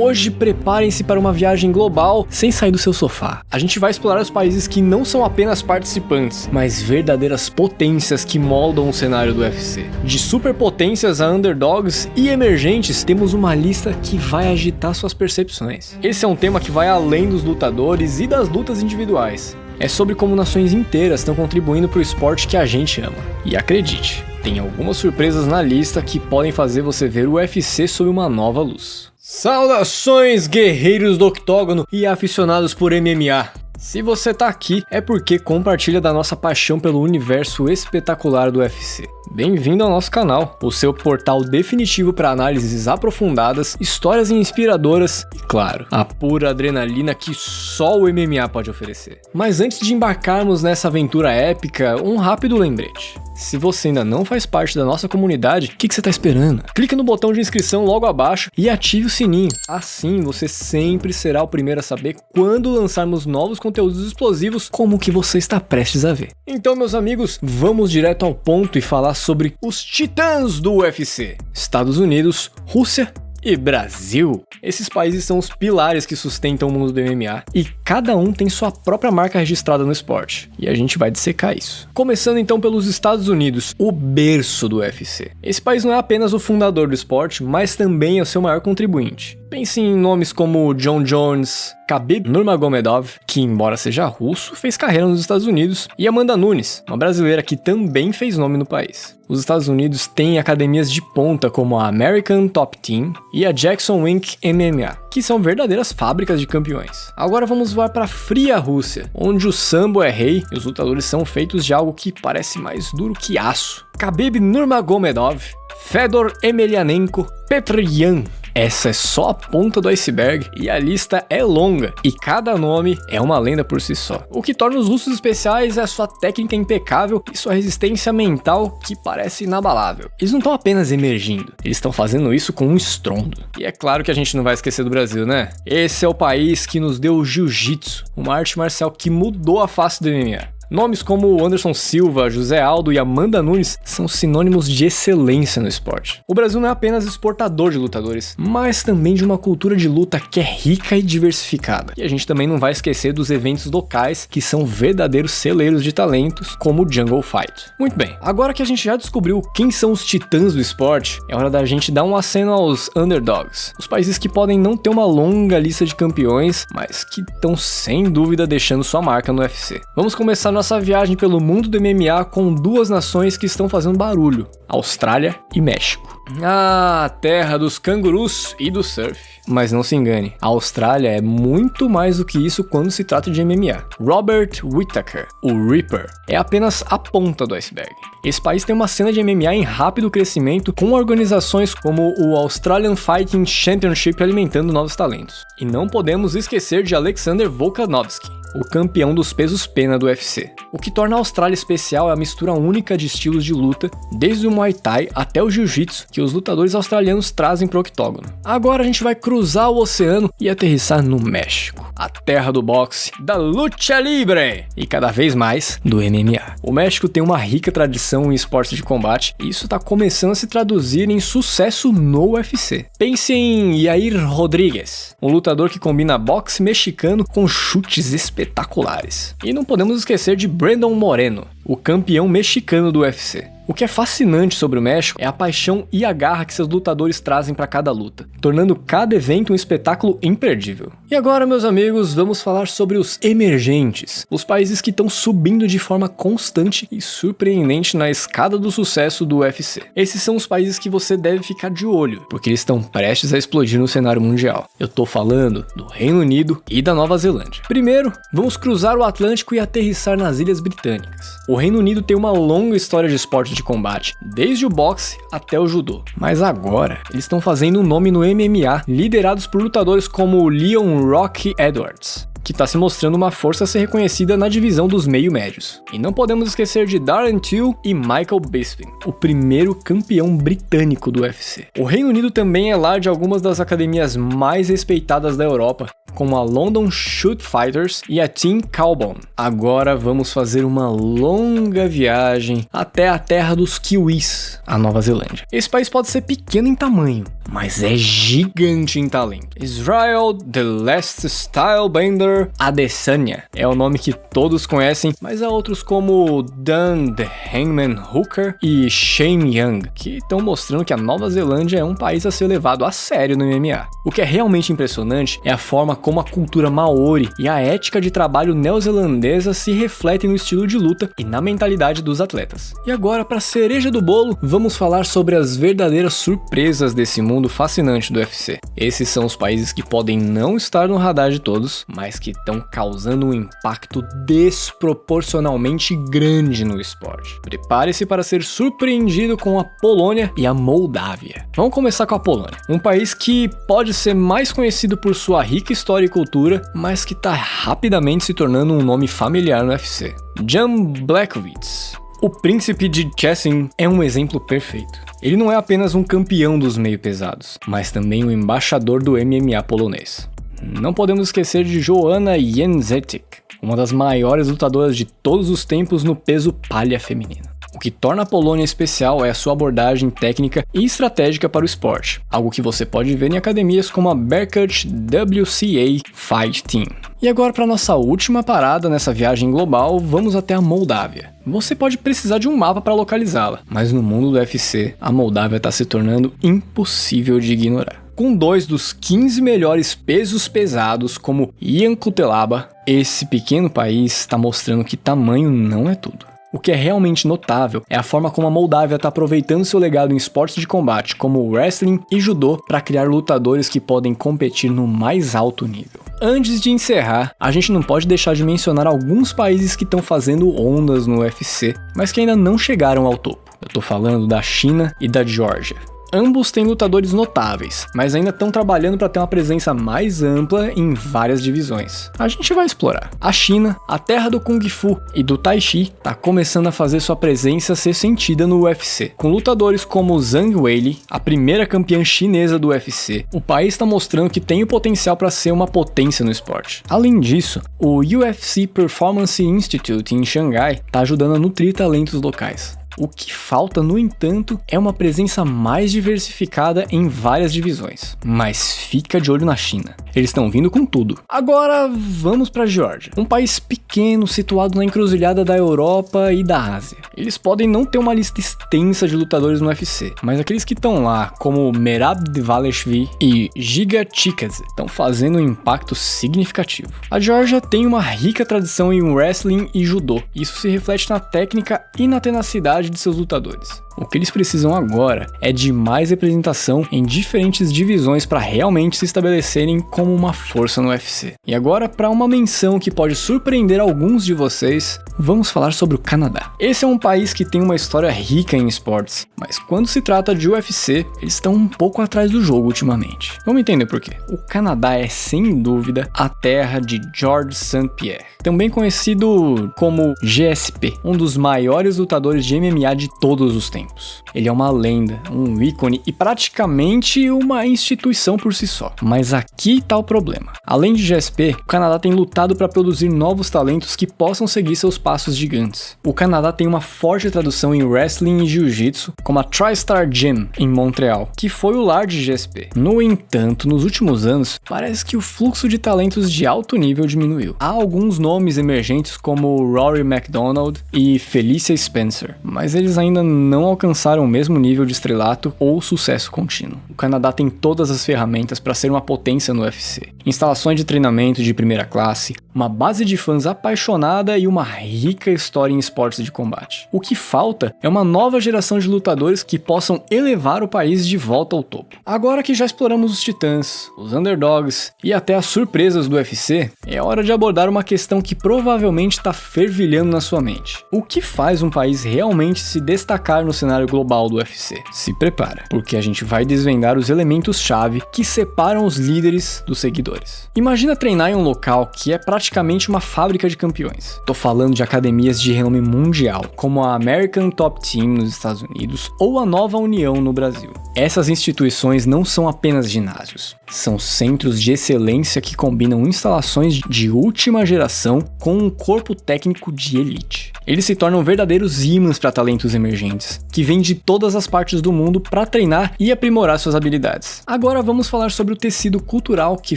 Hoje preparem-se para uma viagem global sem sair do seu sofá. A gente vai explorar os países que não são apenas participantes, mas verdadeiras potências que moldam o cenário do UFC. De superpotências a underdogs e emergentes, temos uma lista que vai agitar suas percepções. Esse é um tema que vai além dos lutadores e das lutas individuais. É sobre como nações inteiras estão contribuindo para o esporte que a gente ama. E acredite, tem algumas surpresas na lista que podem fazer você ver o UFC sob uma nova luz. Saudações, guerreiros do octógono e aficionados por MMA! Se você tá aqui, é porque compartilha da nossa paixão pelo universo espetacular do UFC. Bem-vindo ao nosso canal, o seu portal definitivo para análises aprofundadas, histórias inspiradoras e, claro, a pura adrenalina que só o MMA pode oferecer. Mas antes de embarcarmos nessa aventura épica, um rápido lembrete. Se você ainda não faz parte da nossa comunidade, o que você está esperando? Clique no botão de inscrição logo abaixo e ative o sininho. Assim você sempre será o primeiro a saber quando lançarmos novos conteúdos explosivos como o que você está prestes a ver. Então, meus amigos, vamos direto ao ponto e falar sobre os titãs do UFC. Estados Unidos, Rússia e Brasil. Esses países são os pilares que sustentam o mundo do MMA e cada um tem sua própria marca registrada no esporte. E a gente vai dissecar isso. Começando então pelos Estados Unidos, o berço do UFC. Esse país não é apenas o fundador do esporte, mas também é o seu maior contribuinte. Pense em nomes como John Jones, Khabib Nurmagomedov, que embora seja russo, fez carreira nos Estados Unidos, e Amanda Nunes, uma brasileira que também fez nome no país. Os Estados Unidos têm academias de ponta como a American Top Team e a Jackson Wink MMA, que são verdadeiras fábricas de campeões. Agora vamos voar para a fria Rússia, onde o sambo é rei e os lutadores são feitos de algo que parece mais duro que aço. Khabib Nurmagomedov, Fedor Emelianenko, Petr Yan. Essa é só a ponta do iceberg e a lista é longa e cada nome é uma lenda por si só. O que torna os russos especiais é a sua técnica impecável e sua resistência mental que parece inabalável. Eles não estão apenas emergindo, eles estão fazendo isso com um estrondo. E é claro que a gente não vai esquecer do Brasil, né? Esse é o país que nos deu o jiu-jitsu, uma arte marcial que mudou a face do MMA. Nomes como Anderson Silva, José Aldo e Amanda Nunes são sinônimos de excelência no esporte. O Brasil não é apenas exportador de lutadores, mas também de uma cultura de luta que é rica e diversificada. E a gente também não vai esquecer dos eventos locais que são verdadeiros celeiros de talentos, como o Jungle Fight. Muito bem, agora que a gente já descobriu quem são os titãs do esporte, é hora da gente dar um aceno aos underdogs, os países que podem não ter uma longa lista de campeões, mas que estão sem dúvida deixando sua marca no UFC. Vamos começar nossa viagem pelo mundo do MMA com duas nações que estão fazendo barulho: Austrália e México. A terra dos cangurus e do surf. Mas não se engane, a Austrália é muito mais do que isso quando se trata de MMA. Robert Whittaker, o Ripper, é apenas a ponta do iceberg. Esse país tem uma cena de MMA em rápido crescimento, com organizações como o Australian Fighting Championship alimentando novos talentos. E não podemos esquecer de Alexander Volkanovski, o campeão dos pesos pena do UFC. O que torna a Austrália especial é a mistura única de estilos de luta, desde o Muay Thai até o Jiu-Jitsu, que os lutadores australianos trazem pro octógono. Agora a gente vai cruzar o oceano e aterrissar no México, a terra do boxe, da lucha libre e cada vez mais do MMA. O México tem uma rica tradição em esportes de combate e isso está começando a se traduzir em sucesso no UFC. Pense em Yair Rodrigues, um lutador que combina boxe mexicano com chutes espetaculares. E não podemos esquecer de Brandon Moreno, o campeão mexicano do UFC. O que é fascinante sobre o México é a paixão e a garra que seus lutadores trazem para cada luta, tornando cada evento um espetáculo imperdível. E agora, meus amigos, vamos falar sobre os emergentes, os países que estão subindo de forma constante e surpreendente na escada do sucesso do UFC. Esses são os países que você deve ficar de olho, porque eles estão prestes a explodir no cenário mundial. Eu tô falando do Reino Unido e da Nova Zelândia. Primeiro, vamos cruzar o Atlântico e aterrissar nas Ilhas Britânicas. O Reino Unido tem uma longa história de esporte de combate, desde o boxe até o judô. Mas agora, eles estão fazendo um nome no MMA, liderados por lutadores como o Leon Rocky Edwards, que está se mostrando uma força a ser reconhecida na divisão dos meio-médios. E não podemos esquecer de Darren Till e Michael Bisping, o primeiro campeão britânico do UFC. O Reino Unido também é lar de algumas das academias mais respeitadas da Europa, como a London Shoot Fighters e a Team Calbon. Agora vamos fazer uma longa viagem até a terra dos Kiwis, a Nova Zelândia. Esse país pode ser pequeno em tamanho, mas é gigante em talento. Israel The Last Stylebender Adesanya é o nome que todos conhecem, mas há outros como Dan The Hangman Hooker e Shane Young, que estão mostrando que a Nova Zelândia é um país a ser levado a sério no MMA. O que é realmente impressionante é a forma como a cultura maori e a ética de trabalho neozelandesa se refletem no estilo de luta e na mentalidade dos atletas. E agora, para a cereja do bolo, vamos falar sobre as verdadeiras surpresas desse mundo fascinante do UFC. Esses são os países que podem não estar no radar de todos, mas que estão causando um impacto desproporcionalmente grande no esporte. Prepare-se para ser surpreendido com a Polônia e a Moldávia. Vamos começar com a Polônia, um país que pode ser mais conhecido por sua rica história e cultura, mas que está rapidamente se tornando um nome familiar no UFC. Jan Blachowicz, o príncipe de Szczecin, é um exemplo perfeito. Ele não é apenas um campeão dos meio pesados, mas também um embaixador do MMA polonês. Não podemos esquecer de Joanna Jędrzejczyk, uma das maiores lutadoras de todos os tempos no peso palha feminino. O que torna a Polônia especial é a sua abordagem técnica e estratégica para o esporte, algo que você pode ver em academias como a Berkut WCA Fight Team. E agora, para nossa última parada nessa viagem global, vamos até a Moldávia. Você pode precisar de um mapa para localizá-la, mas no mundo do UFC, a Moldávia está se tornando impossível de ignorar. Com 2 dos 15 melhores pesos pesados como Ian Cutelaba, esse pequeno país está mostrando que tamanho não é tudo. O que é realmente notável é a forma como a Moldávia está aproveitando seu legado em esportes de combate, como o wrestling e judô, para criar lutadores que podem competir no mais alto nível. Antes de encerrar, a gente não pode deixar de mencionar alguns países que estão fazendo ondas no UFC, mas que ainda não chegaram ao topo. Eu tô falando da China e da Geórgia. Ambos têm lutadores notáveis, mas ainda estão trabalhando para ter uma presença mais ampla em várias divisões. A gente vai explorar. A China, a terra do Kung Fu e do Tai Chi, está começando a fazer sua presença ser sentida no UFC. Com lutadores como Zhang Weili, a primeira campeã chinesa do UFC, o país está mostrando que tem o potencial para ser uma potência no esporte. Além disso, o UFC Performance Institute em Xangai está ajudando a nutrir talentos locais. O que falta, no entanto, é uma presença mais diversificada em várias divisões. Mas fica de olho na China. Eles estão vindo com tudo. Agora vamos para a Geórgia, um país pequeno situado na encruzilhada da Europa e da Ásia. Eles podem não ter uma lista extensa de lutadores no UFC, mas aqueles que estão lá, como Merab Dvalishvili e Giga Chikadze, estão fazendo um impacto significativo. A Geórgia tem uma rica tradição em wrestling e judô. Isso se reflete na técnica e na tenacidade de seus lutadores. O que eles precisam agora é de mais representação em diferentes divisões para realmente se estabelecerem como uma força no UFC. E agora, para uma menção que pode surpreender alguns de vocês, vamos falar sobre o Canadá. Esse é um país que tem uma história rica em esportes, mas quando se trata de UFC, eles estão um pouco atrás do jogo ultimamente. Vamos entender por quê. O Canadá é, sem dúvida, a terra de Georges St-Pierre, também conhecido como GSP, um dos maiores lutadores de MMA de todos os tempos. Ele é uma lenda, um ícone e praticamente uma instituição por si só. Mas aqui está o problema. Além de GSP, o Canadá tem lutado para produzir novos talentos que possam seguir seus passos gigantes. O Canadá tem uma forte tradução em wrestling e jiu-jitsu, como a TriStar Gym em Montreal, que foi o lar de GSP. No entanto, nos últimos anos, parece que o fluxo de talentos de alto nível diminuiu. Há alguns nomes emergentes como Rory MacDonald e Felicia Spencer, mas eles ainda não alcançaram o mesmo nível de estrelato ou sucesso contínuo. O Canadá tem todas as ferramentas para ser uma potência no UFC. Instalações de treinamento de primeira classe, uma base de fãs apaixonada e uma rica história em esportes de combate. O que falta é uma nova geração de lutadores que possam elevar o país de volta ao topo. Agora que já exploramos os titãs, os underdogs e até as surpresas do UFC, é hora de abordar uma questão que provavelmente está fervilhando na sua mente. O que faz um país realmente se destacar no cenário cenário global do UFC. Se prepara, porque a gente vai desvendar os elementos-chave que separam os líderes dos seguidores. Imagina treinar em um local que é praticamente uma fábrica de campeões. Tô falando de academias de renome mundial, como a American Top Team nos Estados Unidos ou a Nova União no Brasil. Essas instituições não são apenas ginásios, são centros de excelência que combinam instalações de última geração com um corpo técnico de elite. Eles se tornam verdadeiros ímãs para talentos emergentes, que vêm de todas as partes do mundo para treinar e aprimorar suas habilidades. Agora vamos falar sobre o tecido cultural que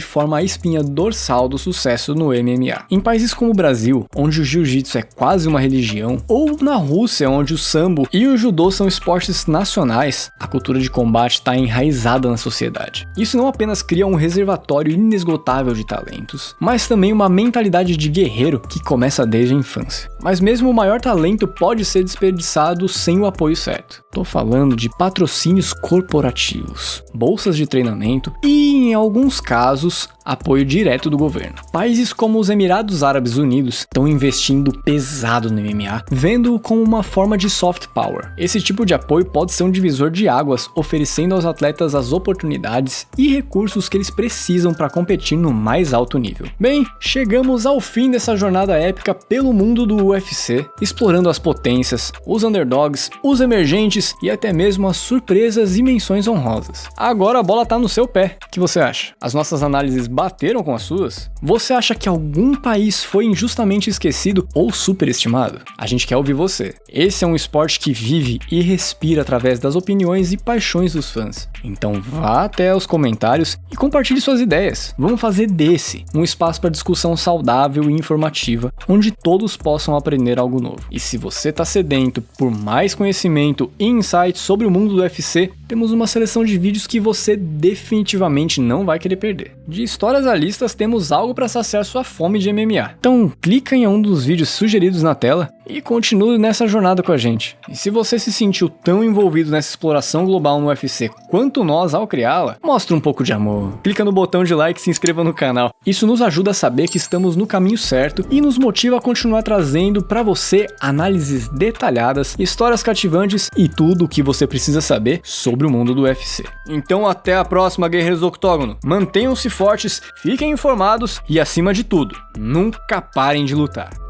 forma a espinha dorsal do sucesso no MMA. Em países como o Brasil, onde o jiu-jitsu é quase uma religião, ou na Rússia, onde o sambo e o judô são esportes nacionais, a cultura de combate está enraizada na sociedade. Isso não apenas cria um reservatório inesgotável de talentos, mas também uma mentalidade de guerreiro que começa desde a infância. Mas mesmo o maior talento pode ser desperdiçado sem o apoio certo. Tô falando de patrocínios corporativos, bolsas de treinamento e, em alguns casos, apoio direto do governo. Países como os Emirados Árabes Unidos estão investindo pesado no MMA, vendo-o como uma forma de soft power. Esse tipo de apoio pode ser um divisor de águas, oferecendo aos atletas as oportunidades e recursos que eles precisam para competir no mais alto nível. Bem, chegamos ao fim dessa jornada épica pelo mundo do UFC, explorando as potências, os underdogs, os emergentes e até mesmo as surpresas e menções honrosas. Agora a bola tá no seu pé. O que você acha? As nossas análises bateram com as suas? Você acha que algum país foi injustamente esquecido ou superestimado? A gente quer ouvir você. Esse é um esporte que vive e respira através das opiniões e paixões dos fãs. Então vá até os comentários e compartilhe suas ideias. Vamos fazer desse um espaço para discussão saudável e informativa, onde todos possam aprender algo novo. E se você tá sedento por mais conhecimento e insights sobre o mundo do UFC, temos uma seleção de vídeos que você definitivamente não vai querer perder. De histórias a listas, temos algo para saciar sua fome de MMA. Então clica em um dos vídeos sugeridos na tela e continue nessa jornada com a gente. E se você se sentiu tão envolvido nessa exploração global no UFC quanto nós ao criá-la, mostra um pouco de amor. Clica no botão de like e se inscreva no canal. Isso nos ajuda a saber que estamos no caminho certo e nos motiva a continuar trazendo para você análises detalhadas, histórias cativantes e tudo o que você precisa saber sobre o mundo do UFC. Então até a próxima, guerreiros do octógono. Mantenham-se fortes, fiquem informados e, acima de tudo, nunca parem de lutar.